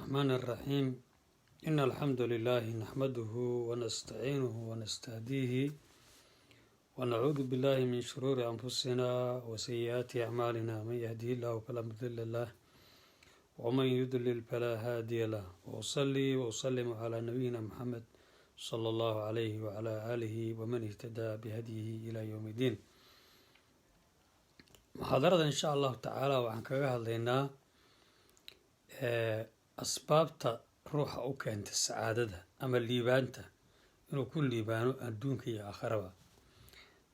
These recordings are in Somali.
الرحمن الرحيم إن الحمد لله نحمده ونستعينه ونستهديه ونعوذ بالله من شرور أنفسنا وسيئات أعمالنا من يهديه الله فلا مضل له ومن يضلل فلا هادي له وأصلي وأسلم على نبينا محمد صلى الله عليه وعلى آله ومن اهتدى بهديه إلى يوم الدين. محاضرة إن شاء الله تعالى وعن كذا هذينا asbaabta ruuxa u keenta sacaadada ama liibaanta inuu ku liibaano adduunka iyo aakhiraba.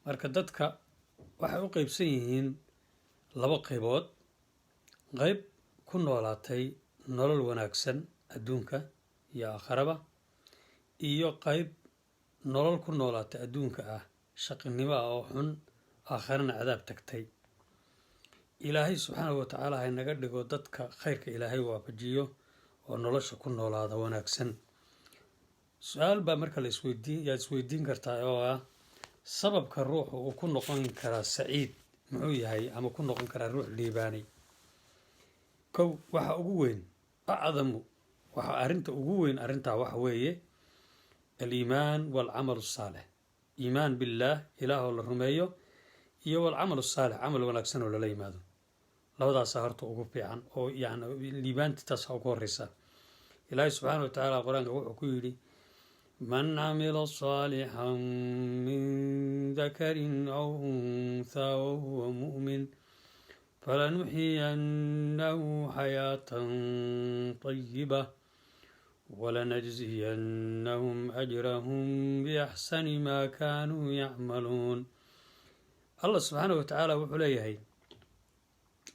Marka dadka waxay u qaybsan yihiin laba qaybood: qayb ku noolaatay nolol wanaagsan adduunka iyo aakhiraba, iyo qayb nolol ku noolaatay adduunka ah shaqinimo ah oo xun, aakhirana cadaab tagtay. ilaahay subxaanahu wa tacaala ha inaga dhigo dadka khayrka ilaahay waafajiyo oo nolosha ku noolaada wanaagsan. su-aal baa marka yaad isweydiin kartaa oo ah sababka ruuxu uu ku noqon karaa saciid muxuu yahay ama ku noqon karaa ruux liibaanay. kow, waxa ugu weyn acdamu waxa arrintaa waxa weeye aliimaan waalcamalu saalix. iimaan billaah, ilaahoo la rumeeyo, iyo walcamalu saalix, camal wanaagsan oo lala yimaado. labadaasa horta ugu fiican oo liibaanta taas ugu horeysa. ilaahay subxaana wa tacaala qur-aanka wuxuu ku yidhi: man camila saalixan min dakarin aw unthaa wahuwa mu'min falanuxyiyannahu xayaatan طayiba walanajziyannahum ajrahum biaxsani maa kaanuu yacmaluun. allah subxaana wa tacaala wuxuu leeyahay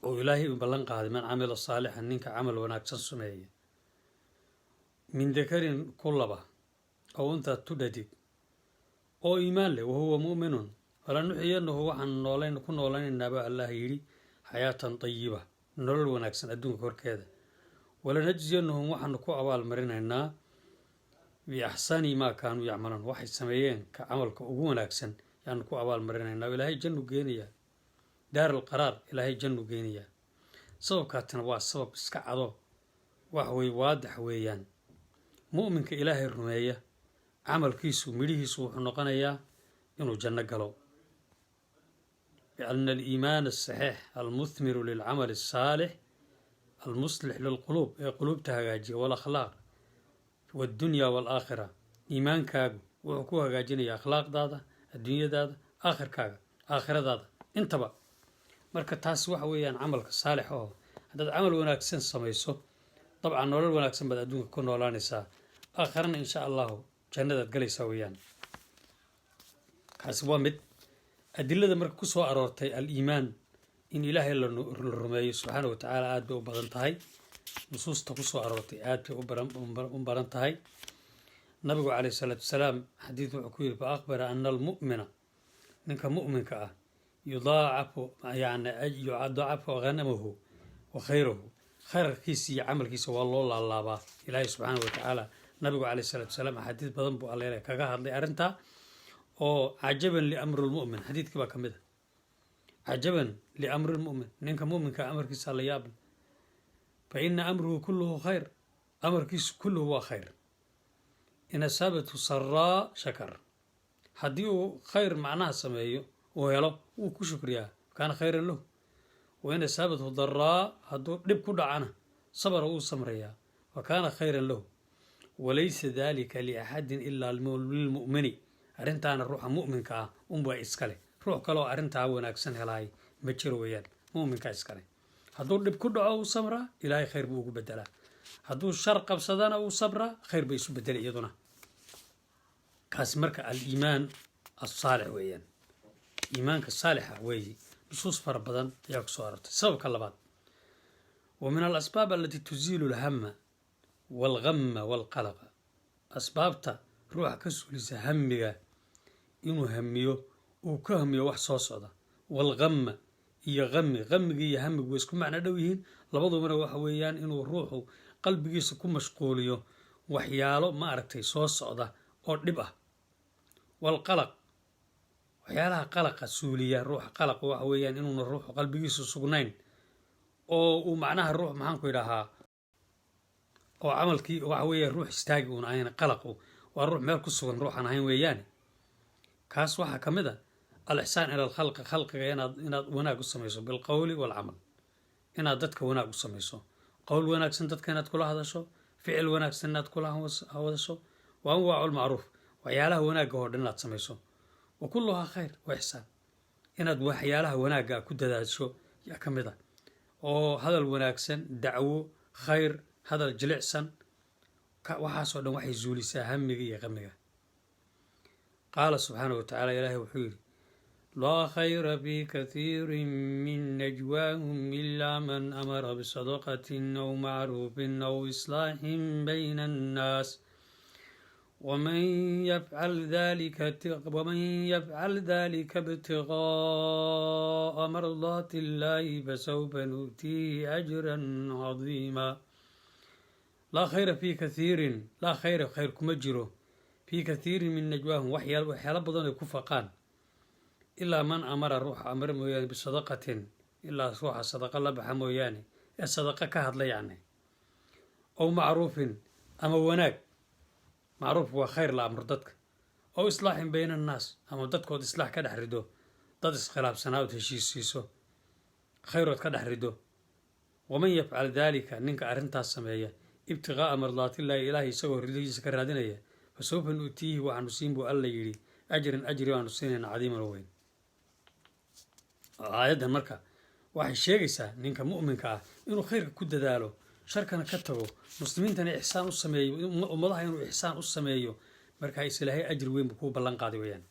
oo ilaahay u ballan qaaday: man camila saalixan, ninka camal wanaagsan sameeya, min dakarin ku laba aw untaa tudhadig oo iimaan leh, wahuwa mu'minun falanuxyiyannahu waxaan ku noolaynaynaba allah yidhi xayaatan tayiba, nolol wanaagsan adduunka korkeeda. walanajziyannahum waxaanu ku abaalmarinaynaa biaxsani maa kaanuu yacmaluun, waxay sameeyeen ka camalka ugu wanaagsan yaanu ku abaalmarinaynaa. ilaahay jannu geenayaa, daar alqaraar, ilaahay jannu geenayaa. sababkaatina waa sabab iska cado, wax wey waadax weeyaan. mu'minka ilaahay rumeeya, camalkiisu midhihiisu wuxuu noqonayaa inuu janno galo. biana aliimaan asaxiix almuthmiru lilcamali asaalix almuslix lilquluub, ee quluubta hagaajiya, walakhlaaq waaddunya waalaakhira. iimaankaagu wuxuu ku hagaajinaya akhlaaqdaada, adduunyadaada, aakhiradaada intaba. marka taas waxa weeyaan camalka saalix oo haddaad camal wanaagsan samayso, dabcan nolol wanaagsan baad adduunka ku noolaanaysaa, aakhirana insha allahu jannadaad galaysaa weeyaan. kaasi waa mid. adilada marka ku soo aroortay al-iimaan, in ilaahay la rumeeyo subxaana wa tacaala, aad bay u badan tahay. nusuusta ku soo aroortay aad bay u badan tahay. nabigu calayhi salaatu wasalaam xadiid wuxuu ku yidhi: fa akhbara ana almu'mina, ninka mu'minka ah, yudaacafu ghanamahu wa khayrahu, khayrarkiisa iyo camalkiisa waa loo laalaabaa. ilaahay subxaana wa tacaala nabigu calayhi salaatu wasalaam xadiid badan buu alleele kaga hadlay arrintaa. oo cajaban liamri lmu'min, xadiidkii baa ka mid a. cajaban liamri lmu'min, ninka mu'minka amarkiisa la yaab, fa ina amruhu kulluhu khayr, amarkiisu kulluhu waa khayr. in asaabathu saraa shakar, haddii uu khayr macnaha sameeyo uu helo wuu ku shukriyaa, kaana khayran lahu. wa in asaabathu daraa, hadduu dhib ku dhacana sabra wuu samrayaa, wa kaana khayran lahu. walaysa dalika liaxadin ilaa lilmu'mini, arrintaana ruuxa mu'minka ah unbaa iskale. ruux kaleoo arrintaa wanaagsan helaay ma jiro weeyaan, mu'minka iskale. hadduu dhib ku dhaco uu samraa, ilaahay khayr buu ugu bedelaa. hadduu shar qabsadana uu sabraa, khayr bay isu bedelay iyaduna. kaasi marka al-iimaan asaalix weeyaan, iimaanka saalixa weeye. nusuus fara badan ayaa ku soo arortay. sababka labaad: wa min alasbaab alatii tuziilu alhama waalghamma waalqalaqa, asbaabta ruuxa ka suulisa hamiga, inuu hamiyo, uu ka hamiyo wax soo socda, waalghamma iyo hamiga iyo hamigu way isku macno dhow yihiin. labadubana waxa weeyaan inuu ruuxu qalbigiisa ku mashquuliyo waxyaalo ma aragtay soo socda oo dhib ah. waalqalaq, waxyaalaha qalaqa suuliya ruuxa. qalaq waxa weeyaan inuuna ruuxu qalbigiisu sugnayn oo uu macnaha ruux maxaanku idhahaa oo camalkii waxa weeye ruux istaagi uun ahayn qalaqu waa ruux meel ku sugan ruuxan ahayn weeyaane kaas waxaa ka mid a al-ixsaan ila alkhalqi khalqiga inaad wanaag u samayso bilqowli waalcamal inaad dadka wanaag u samayso qowl wanaagsan dadka inaad kula hadasho ficil wanaagsan inaad kula hadasho wa anwaacu lmacruuf waxyaalaha wanaagga oo dhan inaad samayso wa kulluhaa khayr wa ixsaan inaad waxyaalaha wanaagga ku dadaasho yaa ka mid a oo hadal wanaagsan dacwo khayr hadal jilicsan waxaasoo dhan waxay zuulisaa hamiga iyo qamiga qaala subxaanahu watacaala ilaahay wuxuu yidhi laa khayra fi kathiirin min najwaahum ilaa man amara bisadaqatin aw macruufin aw islaaxin bayna annaas ومن يفعل ذلك ابتغاء مرضات الله فسوف نؤتيه أجرا عظيما لا خير في كثير لا خير كما جرو في كثير من نجواهم وحيال بدون كفقان إلا من أمر روح أمر موياني بصدقة إلا روح صدقة الله بحموياني الصدقة كهد لي يعني أو معروف أما وناك معروف هو خير لأمر ضدك أو إصلاح بين الناس أما ضدك ود إصلاح كده حردو ضد خلاف سناوت هشيس سيسو خير كده حردو ومن يفعل ذلك ننك أرنتا السمية ابتغاء مرضات الله إلهي سوى رليس كرادنية فسوف نؤتيه وعنسين بو الله يري أجر وعنسين عظيما وين آيات المركة واحد شيغيسا ننك مؤمنك إنه خير كد دالو sharkana ka tago muslimiintana ixsaan u sameeyo ummadaha inuu ixsaan u sameeyo markaa is ilaahay ajri weyn buu ku ballan qaaday weeyaan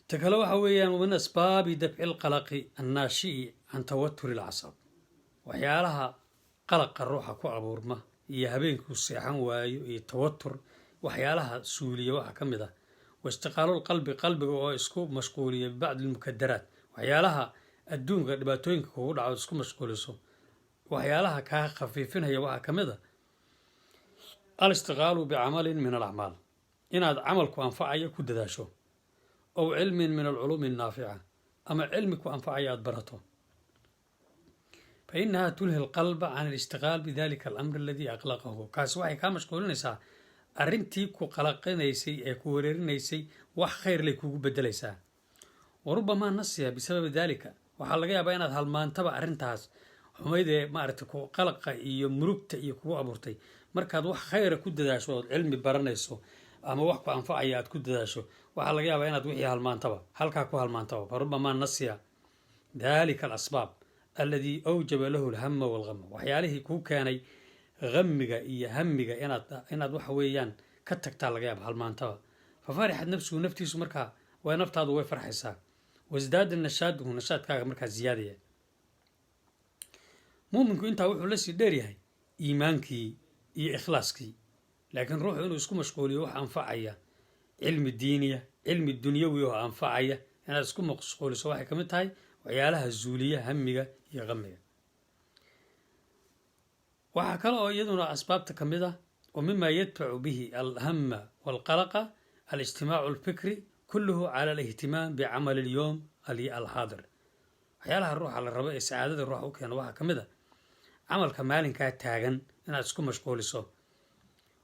ta kale waxa weeyaan min asbaabi dafci lqalaqi annaashii can tawaturi lcasab waxyaalaha qalaqa ruuxa ku abuurma iyo habeenkuu seexan waayo iyo tawatur waxyaalaha suuliya waxaa ka mid ah waistiqaalulqalbi qalbiga oo isku mashquuliya bibacdi lmukadaraat waxyaalaha adduunka dhibaatooyinka kugu dhaco isku mashquuliso waxyaalaha kaa khafiifinaya waxaa ka mid a al-istiqaalu bicamalin min alacmaal inaad camalku anfacaya ku dadaasho ow cilmin min alculuumi annaafica ama cilmi ku anfacaya aad barato fa inaha tulhi alqalba can alistiqaal bidalika alamr aladii aqlaqahu kaasi waxay kaa mashquulinaysaa arrintii ku qalaqinaysay ee ku wereerinaysay wax khayr lay kugu bedelaysaa wa rubamaa nasiya bisababi dalika waxaa laga yaabaa inaad halmaantaba arrintaas xumaydee maaragtay ku qalaqa iyo murugta iyo kugu abuurtay markaad wax khayra ku dadaasho ood cilmi baranayso ama wax ku anfacaya aad ku dadaasho waxaa laga yaabaa inaad wixii halmaantaba halkaa ku halmaantaba farubamaa nasiya dalika alasbaab alladii awjaba lahu alhama walghama waxyaalihii kuu keenay hamiga iyo hamiga inaad waxa weeyaan ka tagtaa laga yaaba halmaantaba fa farixad nafsuhu naftiisu markaa waa naftaadu way farxaysaa wasdaada nashaaduhu nashaadkaaga markaa ziyaadaya muuminku intaa wuxuu la sii dheeryahay iimaankii iyo ikhlaaskii laakiin ruuxu inuu isku mashquuliyo wax anfacaya cilmi diiniya cilmi dunyawi oo anfacaya inaad isku mashquuliso waxay ka mid tahay waxyaalaha zuuliya hamiga iyo qamiga waxaa kale oo iyaduna asbaabta ka mid ah wa mima yadfacu bihi alhama waalqalaqa alijtimaacu alfikri kulluhu cala alihtimaam bicamali alyowm alxaadir waxyaalaha ruuxa la rabo ee sacaadada ruuxa u keena waxaa ka mid a camalka maalinkaa taagan inaad isku mashquuliso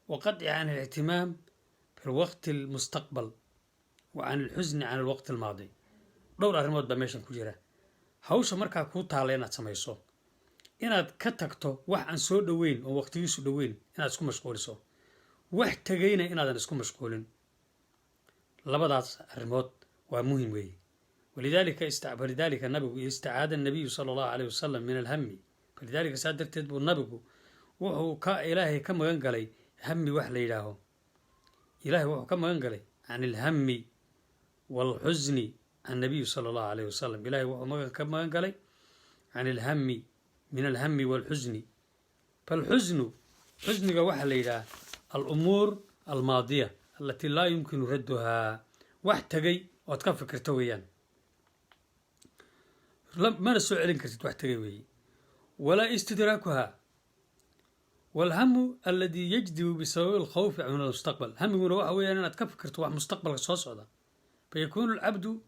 wa qadci can alictimaam fi lwaqti almustaqbal wa can alxusni can alwaqti almaadi dhowr arrimood baa meeshan ku jira hawsha markaa kuu taalla inaad samayso inaad ka tagto wax aan soo dhoweyn oo waqtigiisu dhoweyn inaad isku mashquuliso wax tegayna inaadan isku mashquulin labadaas arrimood waa muhim weeye فلذلك النبي استعاذ النبي صلى الله عليه وسلم من الهم فلذلك سادرت بو النبي وهو إلهي كما ينقلي همي وحل إلهه إلهي وهو كما ينقلي عن الهم والحزن النبي صلى الله عليه وسلم إلهي وهو كما ينقلي عن الهم من الهم والحزن فالحزن حزن وحل إله الأمور الماضية التي لا يمكن ردها واحتقي وتكفكر تويا ما نسوع عليك تحتوي ولا استدراكها والهم الذي يجدي بسبب الخوف من المستقبل هم من روح وين أنا تكفكر توح مستقبل صوص هذا فيكون العبد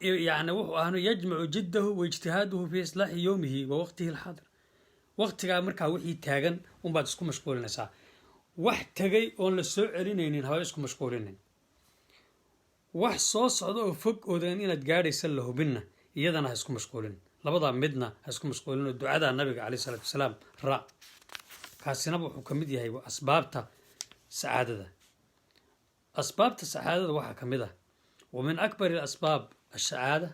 يعني يجمع جده واجتهاده في إصلاح يومه ووقته الحاضر waqtigaa markaa wixii taagan unbaad isku mashquulinaysaa. wax tagay oon la soo celinaynin haba isku mashquulinin. wax soo socda oo fog oodan inaad gaadhaysa la hubinna iyadana ha isku mashquulin. labadaa midna ha isku mashquulin oo ducada nabiga calayhi salaatu wasalaam raac. kaasinaba wuxuu ka mid yahay asbaabta sacaadada. asbaabta sacaadada waxaa ka mid ah ومن أكبر الأسباب السعادة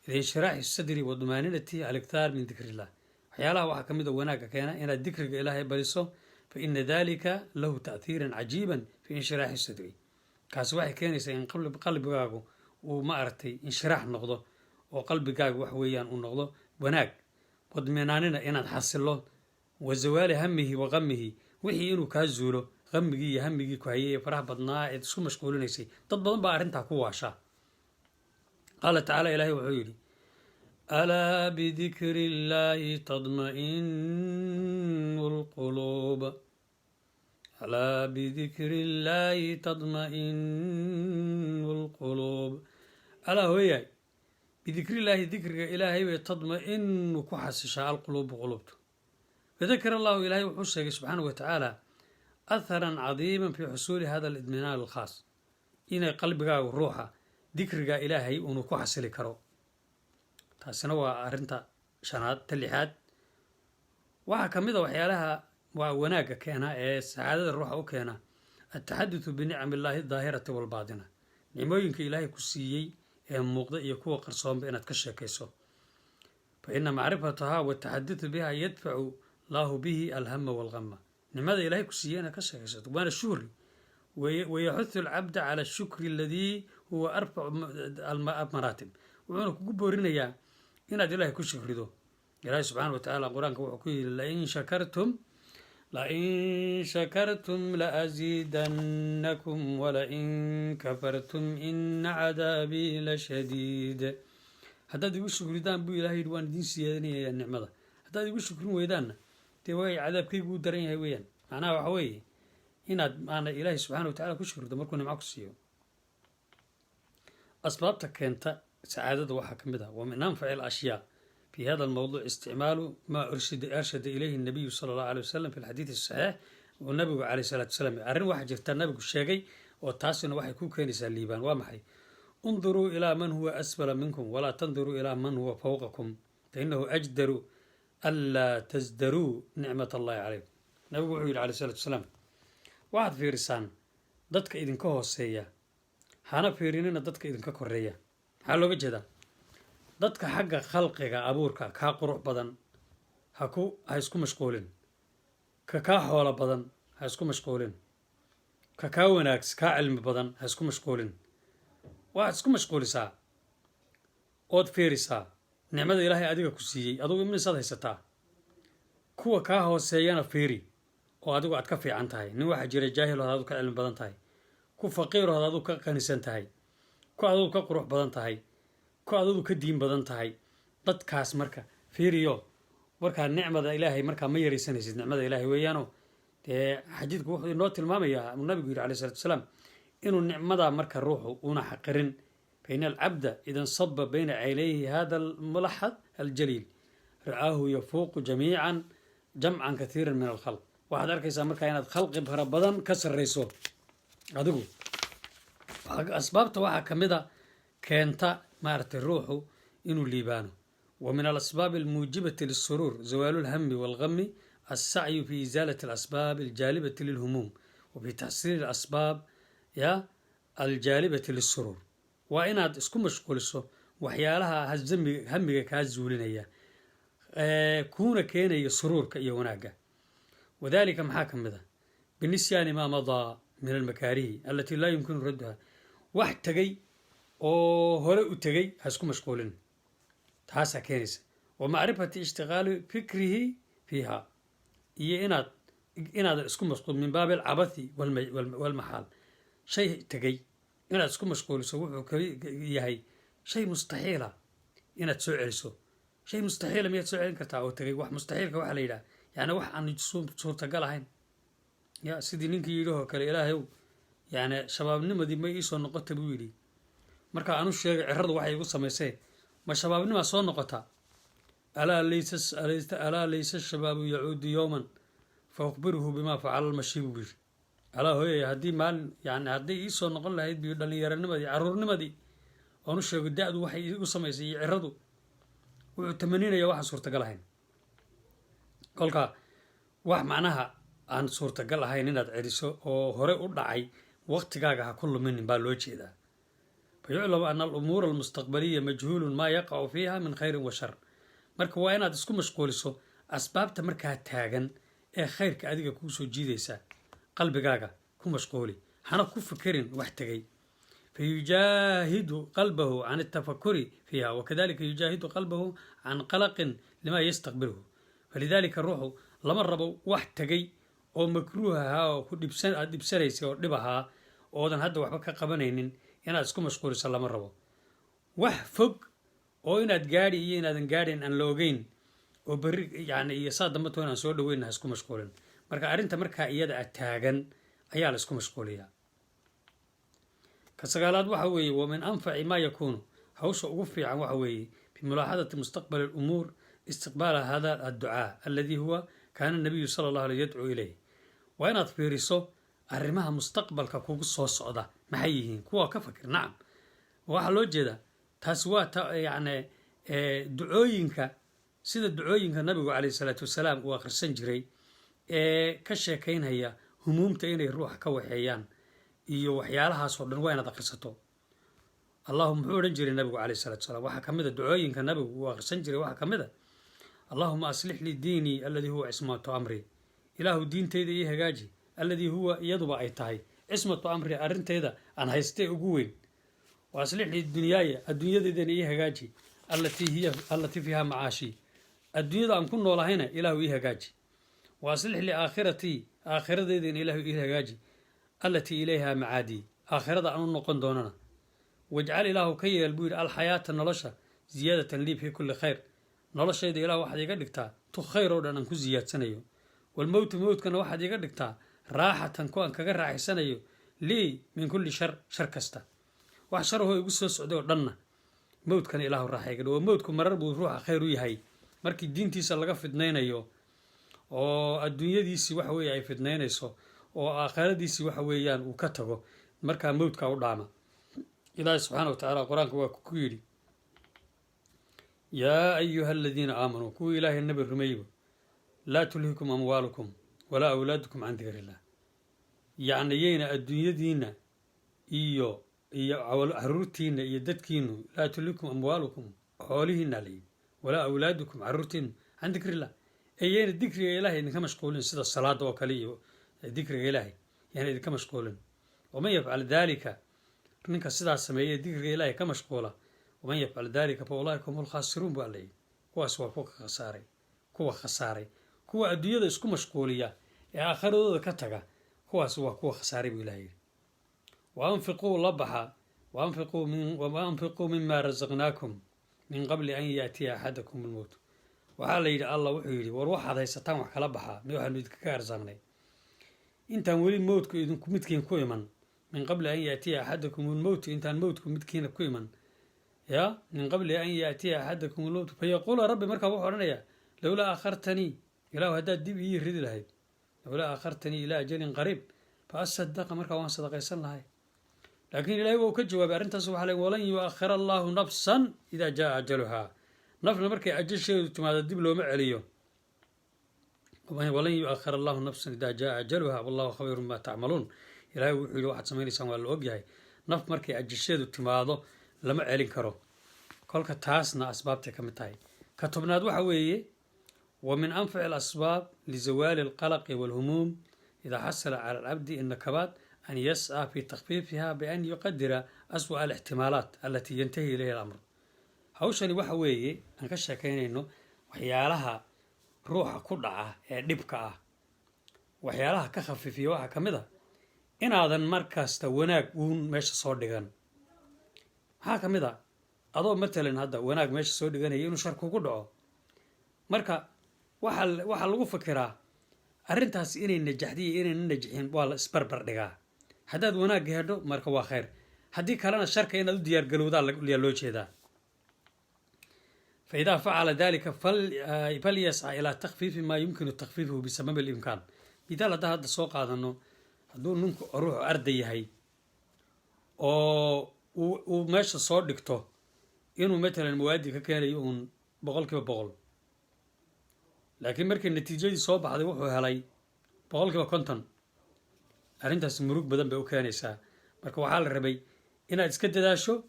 لانشراح الصدر وطمأنينة الاكثار من ذكر الله. حيالها waxaa ka mid wanaagga keena inaad dikriga Ilaahay bariso فإن ذلك له تأثير عجيبا في انشراح الصدر. kaas waxay keenaysaa in qalbigaagu uu ma aragtay inshiraax noqdo oo qalbigaagu wax weeyaan uu noqdo wanaag wadmeenaanina inaad xasilo wazawaali hamihi wa qamihi wixii inuu kaa zuulo qamigii iyo hamigii ku hayay faraha badnaa ee isku mashquulinaysay. dad badan baa arrintaa ku waasha. qaala tacaala ilaahay wuxuu yidhi alaa bidikri illaahi tadma'inu lquluub alaa bidikri illaahi tadma'inu lquluub. alaa hooyaay bidikriillaahi dikriga ilaahay bay tadma'inu ku xasishaa alquluubu quluubtu. fadakara allahu ilaahay wuxuu sheegay subxaanahu watacaala atharan cadiiman fii xusuuli hada alidminaan alkhaas inay qalbigaagu ruuxa dikriga ilaahay unu ku xasili karo. taasina waa arrinta shanaad. ta lixaad waxaa ka mid a waxyaalaha waa wanaagga keena ee sacaadada ruuxa u keena ataxaduthu binicami illaahi daahirati walbaatina. nicmooyinka ilaahay ku siiyey ee muuqda iyo kuwa qarsoonba inaad ka sheekayso. fa ina macrifatahaa wataxaduthu biha yadfacu laahu bihi alhama walgama. nicmada ilaahay ku siiyey inaad ka sheekaysato waana shuhri wayaxuthu alcabda cala ashukri aladii huwa arfacu maraatib. wuxuuna kugu boorinayaa inaad ilaahay ku shukrido. ilaahay subxaana watacaala qur-aanka wuxuu ku yidhi lain shakartum laaziidannakum walain kafartum ina cadaabii lashadiid. haddaad igu shukridaan buu ilahay yidhi waan idiin siyaadinayaa nicmada. haddaad igu shukrin weydaanna dee way cadaabkaygu u daran yahay weeyaan. macnaha waxa weeye inaad maana ilaahay subxana watacala ku shukrido markuu nimco ku siiyo. asbaabta keenta sacaadada waxaa ka mid ah wa min anfaci alashyaa fi hada almawduuc isticmaalu maa arshada ilayhi nabiyu sala allahu alay wasalam fi alxadiidi asaxiix. oo nabigu calayh salaatu wasalaam arrin waxaa jirta nabigu sheegay oo taasina waxay ku keenaysaa liibaan. waa maxay? unduruu ilaa man huwa asfala minkum walaa tanduruu ilaa man huwa fawqakum fainahu ajdaru anlaa tasdaruu nicmat allahi calaykum. nabigu wuxuu yidhi calayh salaatu wasalaam waxaad fiirisaan dadka idinka hooseeya hana fiirinina dadka idinka koreeya. maxaa looga jeedaa? dadka xagga khalqiga abuurka kaa qurux badan ha isku mashquulin. ka kaa xoolo badan ha isku mashquulin. ka kaa wanaags kaa cilmi badan ha isku mashquulin. waxaad isku mashquulisaa ood fiirisaa nicmada ilaahay adiga ku siiyey. adugu imisaad haysataa? kuwa kaa hooseeyana fiiri oo adigu aad ka fiican tahay. nin waxaa jira jaahilooda adigu ka cilmi badan tahay, ku faqiirooda adigu ka qanisan tahay, ku adigu ka qurux badan tahay, ku adigu ka diin badan tahay. dadkaas marka fiiriyo markaa nicmada ilaahay markaa ma yaraysanaysid. nicmada ilaahay weeyaano dee xadiidku wuxuu inoo tilmaamayaa nabigu yidhi calayh salatu wasalaam inuu nicmada marka ruuxu una xaqirin. faina alcabda ida nsaba bayna caynayhi hada almulaxad aljaliil ra'aahu yafuuqu jamcan kathiiran min alkhalq. waxaad arkaysaa markaa inaad khalqi fara badan ka sarrayso adigu. asbaabta waxaa ka mid a keenta maaragtay ruuxu inuu liibaano. wa min alasbaabi almuujibati lilsuruur zawaalu lhami walgami alsacyu fi isaalati alasbaab aljaalibati lilhumuum wa fi taxsiili alasbaab aljaalibati lilsuruur. waa inaad isku mashquuliso waxyaalaha hamiga kaa zuulinaya kuuna keenaya suruurka iyo wanaagga. wadalika maxaa ka mid a binisyaani maa madaa min almakaarihi alatii laa yumkinu radduha. wax tegay oo hore u tegay ha isku mashquulin. taasaa keenaysa wa macrifati ishtiqaali fikrihi fiiha iyo inaadan isku mashquul min baabi alcabathi walmaxaal. shay tegay inaad isku mashquuliso wuxuu ka yahay shay mustaxiila inaad soo celiso. shay mustaxiila miyaad soo celin kartaa oo tegay? wax mustaxiilka waxaa la yidhaha yani wax aan suurtagal ahayn. ya sidii ninkii yidhahoo kale ilaahayow yani shabaabnimadii ma iisoo noqota buu yidhi. marka anu sheegay ciradu waxay igu samaysee ma shabaabnimaa soo noqotaa? ألا ليس الشباب يعود يوما فأخبره بما فعل المشيب به. ألا هوي هدي مال يعني هدي إيسو نقول له هيد بيدل يرنمدي عرور نمدي ونشي قداد وحي وسميسي يعرضوا وتمنين يا واحد صورة قلهين قولك واحد معناها عن صورة قلهين إناد عريسو وهوري أدعي وقت قاقها كل من بالوجه ذا فيعلم أن الأمور المستقبلية مجهول ما يقع فيها من خير وشر. marka waa inaad isku mashquuliso asbaabta markaa taagan ee khayrka adiga kuu soo jiidaysa qalbigaaga ku mashquuli hana ku fikirin wax tagay fayujaahidu qalbahu can التفكر فيها وكذلك يجاهد قلبه عن قلق لما يستقبله فلذلك الروح لما ربو wax tagay oo makruuha oo ku dhibsanaysa oo dhibaha oodan hadda waxba ka qabanaynin inaad isku mashquuliso lama rabo wax fog oo inaad gaari iyo inaadan gaadhin aan la ogeyn oo bari yani iyo saa dambe toon aan soo dhaweyna isku mashquulin marka arrinta markaa iyada taagan ayaa la isku mashquuliyaa ka sagaalaad waxa weeye wa min anfaci ma yakunu hawsha ugu fiican waxa weeye bimulaaxadati mustaqbal al-umuur istiqbaal hada ad-du'a alladhi huwa kana an-nabiy sallallahu alayhi yad'u ilayhi wa inaad fiiriso arrimaha mustaqbalka kugu soo socda maxay yihiin kuwa ka fakir nacam waxa loo jeedaa taas waa yani ducooyinka sida ducooyinka nabigu calayhi salaatu wasalaam uu akhrisan jiray ee ka sheekaynaya humuumta inay ruuxa ka waxeeyaan iyo waxyaalahaas oo dhan waa inaad akhrisato allahuma muxuu odhan jiray nabigu calayhi salaatu wasalaam waxaa ka mid a ducooyinka nabigu uu akhrisan jiray waxaa ka mid a allahuma aslix lii diinii alladii huwa cismatu amri ilaahu diinteyda ii hagaaji alladii huwa iyaduba ay tahay cismatu amri arrinteyda aan haystee ugu weyn وأصلح لي الدنيا الدنيا دي إيه هجاجي التي فيها معاشي الدنيا أن كنا ولا هنا إله إيه هجاجي وأصلح لي آخرتي آخرة دي إله إيه هجاجي التي إليها معادي آخرة أن نقن دوننا واجعل إله كي البير الحياة نلشة زيادة لي في كل خير نلشة دي إله واحد يقدر تا تخير ودنا نكون زيادة سنيو والموت موت كان واحد يقدر تا راحة كون كجرح سنيو لي من كل شر كسته wax shar oo igu soo socdo dhanna mawdkan ilaahu raaxay gadho mawdku marar buu ruuxa khayr u yahay markii diintiisa laga fidnaynayo oo adduunyadiisi wax weey ay fidnaynayso oo aakhiradiisi wax weeyaan uu ka tago marka mawdka u dhaama ilaahay subhanahu wa ta'ala quraanka waa ku yiri yaa ayyuhalladhina aamanu ku ilaahay nabi rumeeyo la tulhikum amwaalukum wala awlaadukum an dhikrillah yani yeena adduunyadiina iyo عرورتين يدتكين لا تلكم أموالكم حولهن علي ولا أولادكم عرورتين عن ذكر الله أيين الذكر إلهي إنك مشغولين سيد الصلاة وكليه ذكر إلهي يعني إنك مشغولين ومن يفعل ذلك منك سيد السماء ذكر إلهي كمشغولة ومن يفعل ذلك فأولئك هم الخاسرون بالله كوا سوى فوق خساري كوا الدنيا اسكو مشغولية يا آخر ذو كتغا كوا سوى كوا خساري بالله وأنفقوا لبحا وأنفقوا مما رزقناكم من قبل أن يأتي أحدكم الموت وحال يدي الله وحيري وروح هذا يستطيع وحكا لبحا ميوحا نيدك كارزاني انت ولي موتكم إذن كمتكين كويمن من قبل أن يأتي أحدكم الموت انت موتكم متكين كويمن يا من قبل أن يأتي أحدكم الموت فيقول ربي مركب وحرنيا لولا أخرتني إلى هداد دي يريد لهي لولا أخرتني إلى أجل قريب فأصدق مركب وان صدق يسال لهي لكن إلهي وكجواب أرنت سبحانه ولن يؤخر الله نفسا إذا جاء أجلها نفل مركي أجل شيء تماذا الدب لو معليه ولن يؤخر الله نفسا إذا جاء أجلها والله خبير ما تعملون إلهي وحيد واحد سميني سموال الوجهي نف مركي أجل شيء تماذا لما علين كرو كل كتاسنا أسباب تكمتاي كتبنا دو حويه ومن أنفع الأسباب لزوال القلق والهموم إذا حصل على العبد النكبات أن يسعى في تخفيفها بأن يقدر أسوأ الاحتمالات التي ينتهي إليها الأمر هوشاني waxa weeye aan ka sheekaynayno waxyaalaha ruuxa ku dhaca ee dhibka ah waxyaalaha ka khafiifiyo waxa kamid ah inaadan markasta wanaag uun meesha soo dhigan waxa kamid ah adoo matalan hadda wanaag meesha soo dhiganaya inuu shar kugu dhaco marka waxa lagu fikiraa arrintaas inay najaxdiyo inay najixin waa la isbarbar dhigaa haddaad wanaag gaadho marka waa khayr haddii kalena sharka inaad u diyaar galowdaa loo jeedaa فإذا فعل ذلك فليسعى إلى تخفيف ما يمكن تخفيفه بسبب الإمكان. مثال هذا السوق هذا إنه هدول نك أروح أردي هاي وماشي صار دكتور إنه مثلا المواد كان يكون بقول كيف بقول، لكن مركز النتيجة دي صوب هذا وحوي هلاي بقول كيف كنتن أرنتاس مروق بدن بأوكانيسا مركز وحال الربي إن إسكت داشو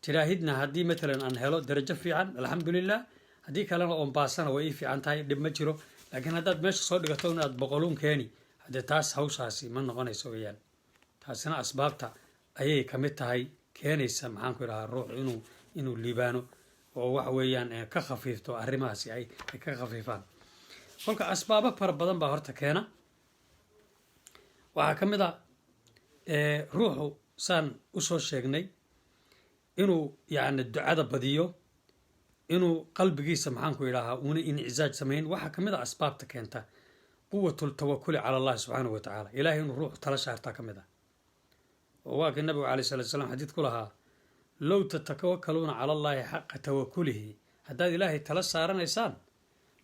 تراهدنا هدي مثلا أن هلو درجة في عن الحمد لله هدي كلام أم باسنا وإيه في عن تاي دم مجرو، لكن هذا ماشي صار دكتورنا بقولون كاني هذا تاس هوساسي من نغني سويان تاسنا أسبابتا أيه كمتها هاي كانيسا معان كلها الروح إنه الليبانو ووحويان كخفيفتو أرماسي أي كخفيفان. kolka asbaabo fara badan baa horta keena. waxaa ka mid a ruuxu saan usoo sheegnay inuu yani ducada badiyo, inuu qalbigiisa maxaanku idhaahaa una inicizaaj samayn. waxaa ka mid a asbaabta keenta quwatul tawakuli cala allahi subxaanahu wa tacaala, ilaahay inuu ruuxu tala saartaa ka mid ah. oo waa kii nabigu calayhi salaatu wasalaam xadiid ku lahaa low tatawakkaluuna cala allahi xaqa tawakulihi, haddaad ilaahay tala saaranaysaan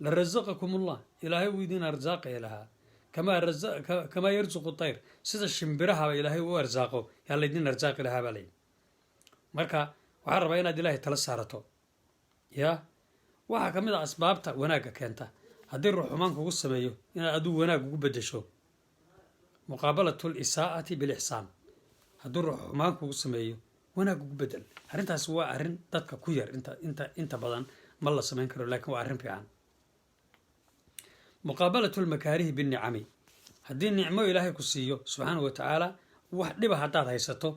لرزقكم الله إلهي ويدين أرزاق إلها كما يرزق الطير سيدا الشمبرها إلهي وأرزاقه يلا يدين أرزاق إلها بالي مركا وعرب أين إلهي تلسارته يا waxa ka mid ah asbaabta wanaaga keenta. haddii ruux xumaan kugu sameeyo inaad aduu wanaag ugu bedesho muqaabalatul isaa'ati bil ihsaan. haddii ruux xumaan kugu sameeyo wanaag ugu bedel. arrintaas waa arrin dadka ku yar inta badan ma la samayn karo, laakiin waa arrin fiican. muqaabalatul makaarihi bin nicami, haddii nicmo ilaahay ku siiyo subxaanahu wa tacaala wax dhiba haddaad haysato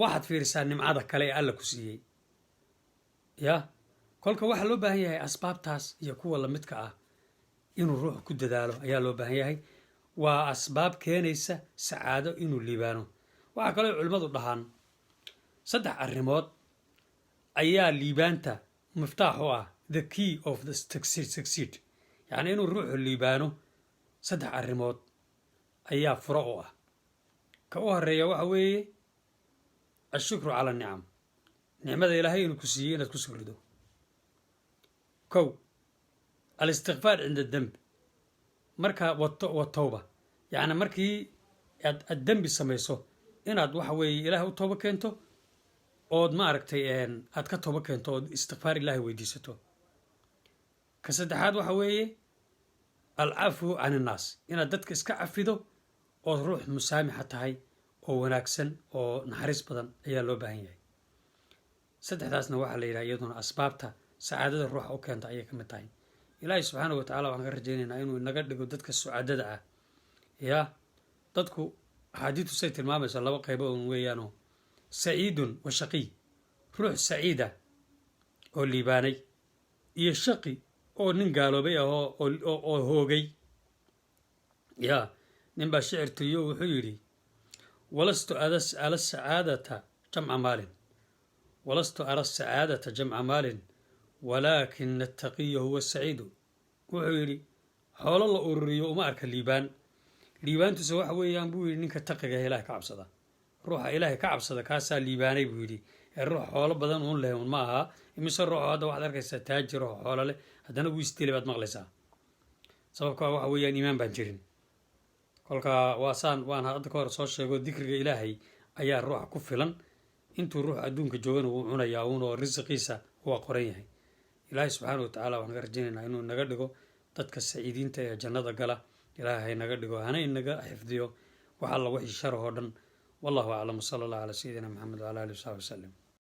waxaad fiirisaa nimcada kale ee alla ku siiyey. ya kolka waxaa loo baahan yahay asbaabtaas iyo kuwa lamidka ah inuu ruux ku dadaalo ayaa loo baahan yahay. waa asbaab keenaysa sacaado inuu liibaano. waxaa kaloo culimmadu dhahaan 3 arrimood ayaa liibaanta miftaax u ah, the key of the succeed. يعني إنه الروح اللي بانو 3 arrimood أيها فروعه. كأوها الرياء وحوي الشكر على النعم، نعمة إلهي إنه كسيين تكسر له. كو الاستغفار عند الذنب مركا والتوبة، يعني مركي الذنب السميسو إن أد وحوي إلهي والتوبة كنتو أود ما أركتي إن أتكتوبة كنتو استغفار إلهي ويديستو. كسدحاد وحوي العفو عن الناس، إن دتك إسكا عفيدو أو روح مسامحة تهي أو وناكسن أو نحرس بدن أيا لو باهن ياي. سدحداسنا waxa la yiraahdo iyaduna asbaabta saadada ruux oo keenta ayay ka mid tahay. Ilaahay subhanahu wa ta'ala waxaan ka rajaynaynaa inuu naga dhigo dadka su'aadada ah. ya dadku xadiidu say tilmaamaysa 2 qaybood weeyaano sa'iidun wa shaqi. ruux sa'iida oo liibaanay iyo shaqi oo nin gaaloobay oo hoogay. ya nin baa shicirtiyo wuxuu yidhi walastu ala sacaadata jamca maalin walastu ara sacaadata jamca maalin walaakin attaqiya huwa saciidu. wuxuu yidhi xoolo la ururiyo uma arka liibaan. liibaantusa waxa weeyaan buu yidhi ninka taqiga ilaahay ka cabsada. ruuxa ilaahay ka cabsada kaasaa liibaanay buu yidhi. ruux xoolo badan uun leh ma aha. imise ruux hadda waxaad arkaysaa taajir oo xoolo leh haddana wuu istilay baad maqlaysaa. sababka waxa weeyaan iimaan baan jirin. kolka waan hadda ka hor soo sheego dikriga ilaahay ayaa ruuxa ku filan. intuu ruux adduunka joogana wuu cunayaa uun oo risqiisa waa qoran yahay. ilaahay subxaanahu wa tacaala waxaan ka rajaynaynaa inuu naga dhigo dadka saciidiinta ee jannada gala. ilaahay naga dhigo hana inaga xifdiyo wax alla wixii shar oo dhan. wallahu aclam. sala allah calaa sayidina maxamed wacala alihi wasaxbi wasallam.